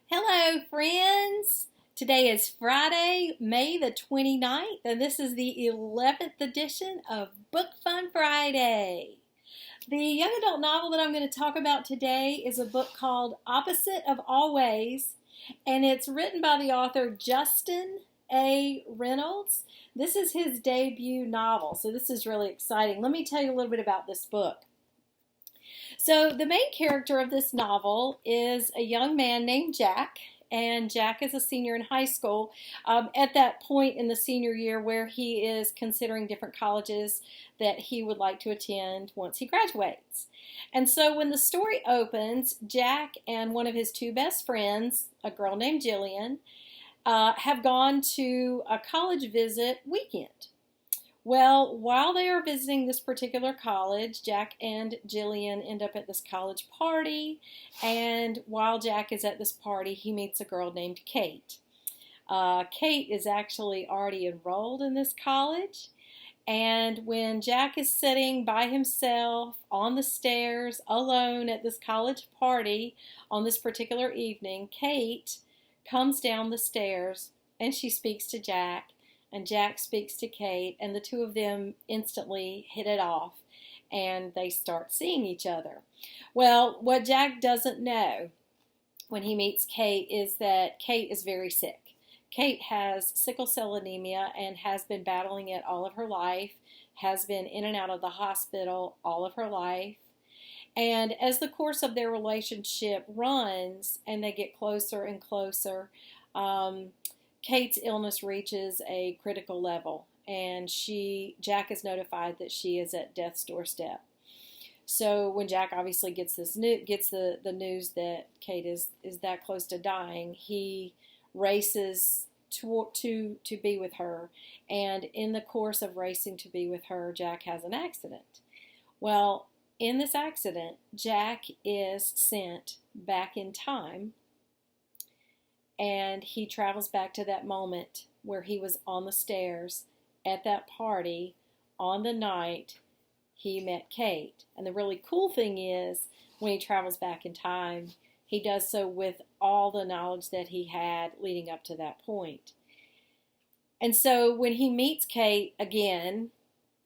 Hello, friends. Today is Friday, May the 29th, and this is the 11th edition of Book Fun Friday. The young adult novel that I'm going to talk about today is a book called Opposite of Always, and it's written by the author Justin Reynolds. This is his debut novel, so this is really exciting. Let me tell you a little bit about this book. So the main character of this novel is a young man named Jack, and Jack is a senior in high school at that point in the senior year where he is considering different colleges that he would like to attend once he graduates. And so when the story opens, Jack and one of his two best friends, a girl named Jillian, have gone to a college visit weekend. Well, while they are visiting this particular college, Jack and Jillian end up at this college party, and while Jack is at this party, he meets a girl named Kate. Kate is actually already enrolled in this college, and when Jack is sitting by himself on the stairs alone at this college party on this particular evening, Kate comes down the stairs and she speaks to Jack. And Jack speaks to Kate, and the two of them instantly hit it off, and they start seeing each other. Well, what Jack doesn't know when he meets Kate is that Kate is very sick. Kate has sickle cell anemia and has been battling it all of her life, has been in and out of the hospital all of her life. And as the course of their relationship runs and they get closer and closer, Kate's illness reaches a critical level, and Jack is notified that she is at death's doorstep. So when Jack obviously gets the news that Kate is that close to dying, he races to be with her, and in the course of racing to be with her, Jack has an accident. Well, in this accident, Jack is sent back in time, and he travels back to that moment where he was on the stairs at that party on the night he met Kate. And the really cool thing is, when he travels back in time, he does so with all the knowledge that he had leading up to that point. And so when he meets Kate again,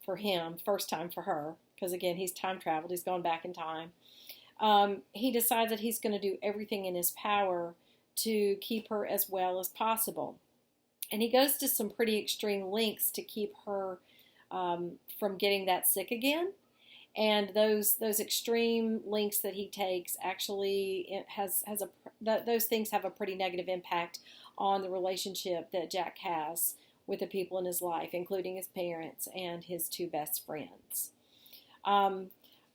for him, first time for her, because again, he's time traveled, he's gone back in time, he decides that he's going to do everything in his power to keep her as well as possible. And he goes to some pretty extreme lengths to keep her from getting that sick again. And those extreme lengths that he takes actually those things have a pretty negative impact on the relationship that Jack has with the people in his life, including his parents and his two best friends. I'm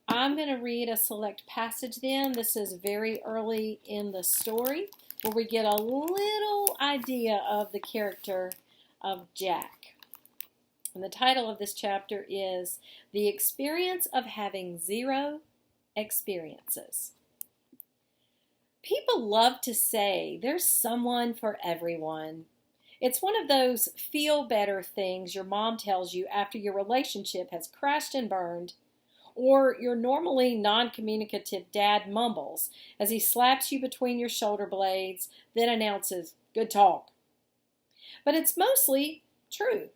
going to read a select passage then. This is very early in the story, where we get a little idea of the character of Jack. And the title of this chapter is The Experience of Having Zero Experiences. People love to say there's someone for everyone. It's one of those feel-better things your mom tells you after your relationship has crashed and burned, or your normally non-communicative dad mumbles as he slaps you between your shoulder blades, then announces, "Good talk." But it's mostly true.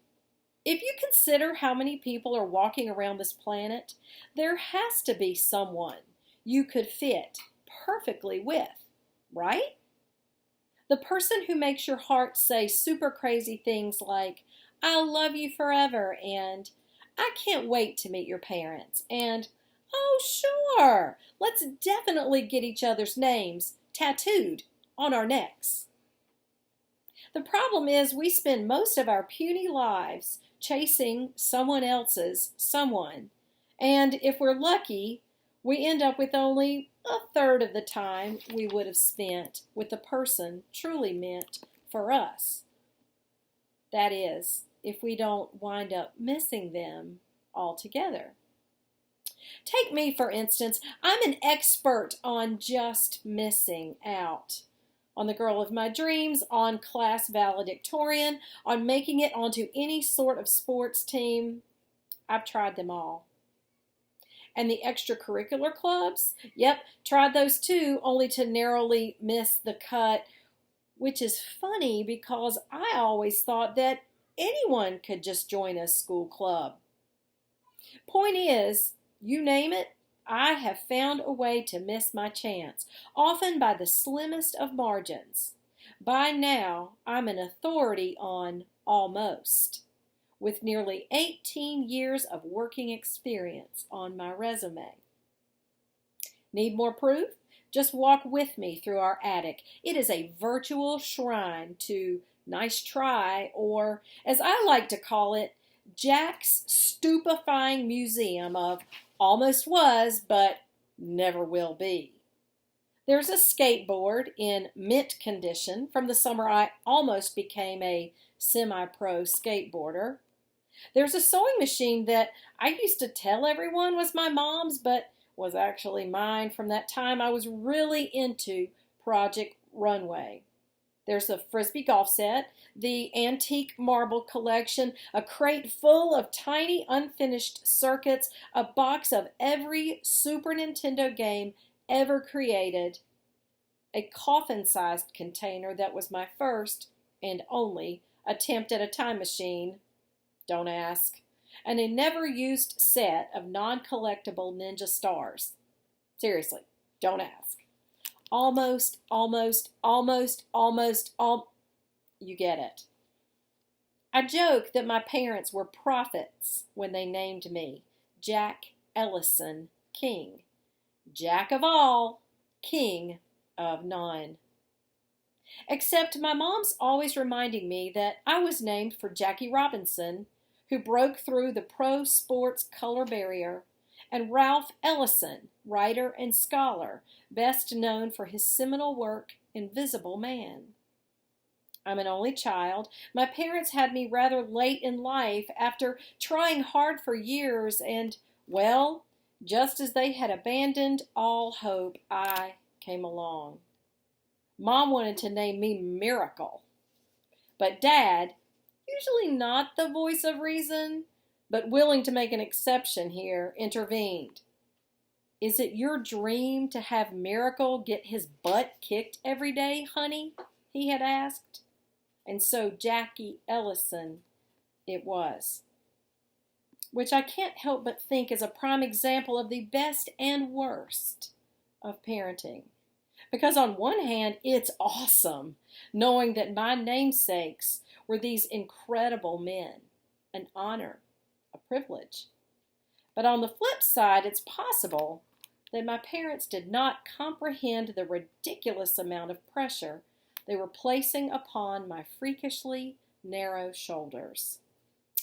If you consider how many people are walking around this planet, there has to be someone you could fit perfectly with, right? The person who makes your heart say super crazy things like, "I'll love you forever," and "I can't wait to meet your parents," and "Oh, sure, let's definitely get each other's names tattooed on our necks." The problem is we spend most of our puny lives chasing someone else's someone, and if we're lucky, we end up with only a third of the time we would have spent with the person truly meant for us. That is, if we don't wind up missing them altogether. Take me, for instance. I'm an expert on just missing out. On the girl of my dreams, on class valedictorian, on making it onto any sort of sports team. I've tried them all. And the extracurricular clubs? Yep, tried those too, only to narrowly miss the cut, which is funny because I always thought that anyone could just join a school club. Point is, you name it, I have found a way to miss my chance, often by the slimmest of margins. By now, I'm an authority on almost, with nearly 18 years of working experience on my resume. Need more proof? Just walk with me through our attic. It is a virtual shrine to nice try, or as I like to call it, Jack's stupefying museum of almost was, but never will be. There's a skateboard in mint condition from the summer I almost became a semi-pro skateboarder. There's a sewing machine that I used to tell everyone was my mom's, but was actually mine from that time I was really into Project Runway. There's a Frisbee golf set, the antique marble collection, a crate full of tiny unfinished circuits, a box of every Super Nintendo game ever created, a coffin-sized container that was my first and only attempt at a time machine. Don't ask. And a never-used set of non-collectible Ninja Stars. Seriously, don't ask. Almost, you get it. I joke that my parents were prophets when they named me Jack Ellison King. Jack of all, king of none. Except my mom's always reminding me that I was named for Jackie Robinson, who broke through the pro sports color barrier, and Ralph Ellison, writer and scholar, best known for his seminal work, Invisible Man. I'm an only child. My parents had me rather late in life after trying hard for years, and, well, just as they had abandoned all hope, I came along. Mom wanted to name me Miracle, but Dad, usually not the voice of reason, but willing to make an exception here, intervened. Is it your dream to have Miracle get his butt kicked every day, honey? He had asked. And so Jackie Ellison it was. Which I can't help but think is a prime example of the best and worst of parenting. Because on one hand, it's awesome knowing that my namesakes were these incredible men, an honor, a privilege. But on the flip side, it's possible that my parents did not comprehend the ridiculous amount of pressure they were placing upon my freakishly narrow shoulders.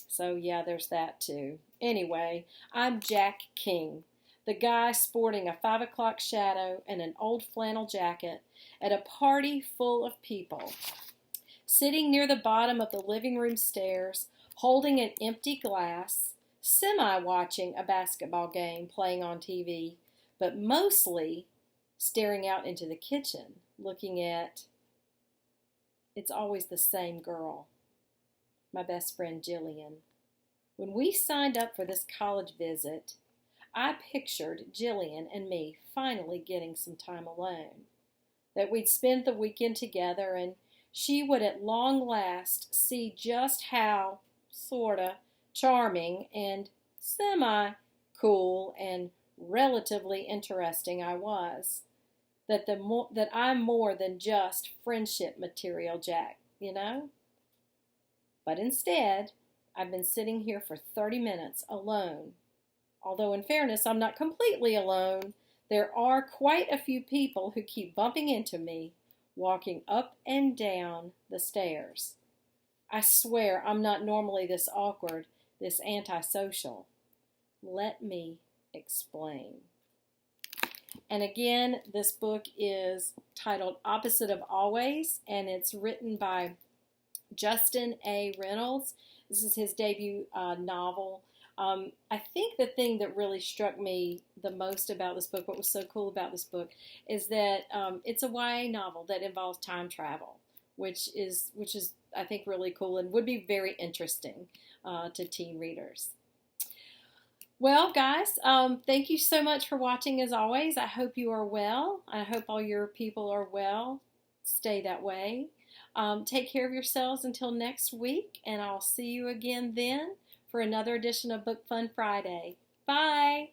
So yeah, there's that too. Anyway, I'm Jack King, the guy sporting a 5 o'clock shadow and an old flannel jacket at a party full of people, sitting near the bottom of the living room stairs, holding an empty glass, semi-watching a basketball game playing on TV, but mostly staring out into the kitchen, looking at, it's always the same girl, my best friend Jillian. When we signed up for this college visit, I pictured Jillian and me finally getting some time alone, that we'd spend the weekend together and she would at long last see just how, sorta, charming and semi-cool and relatively interesting I was. That I'm more than just friendship material, Jack, you know? But instead, I've been sitting here for 30 minutes alone. Although in fairness, I'm not completely alone. There are quite a few people who keep bumping into me, walking up and down the stairs. I swear I'm not normally this awkward, this antisocial. Let me explain. And again, this book is titled Opposite of Always, and it's written by Justin A. Reynolds. This is his debut novel. I think the thing that really struck me the most about this book, what was so cool about this book, is that it's a YA novel that involves time travel, which is I think really cool and would be very interesting to teen readers. Well, guys, thank you so much for watching as always. I hope you are well. I hope all your people are well. Stay that way. Take care of yourselves until next week, and I'll see you again then for another edition of Book Fun Friday. Bye.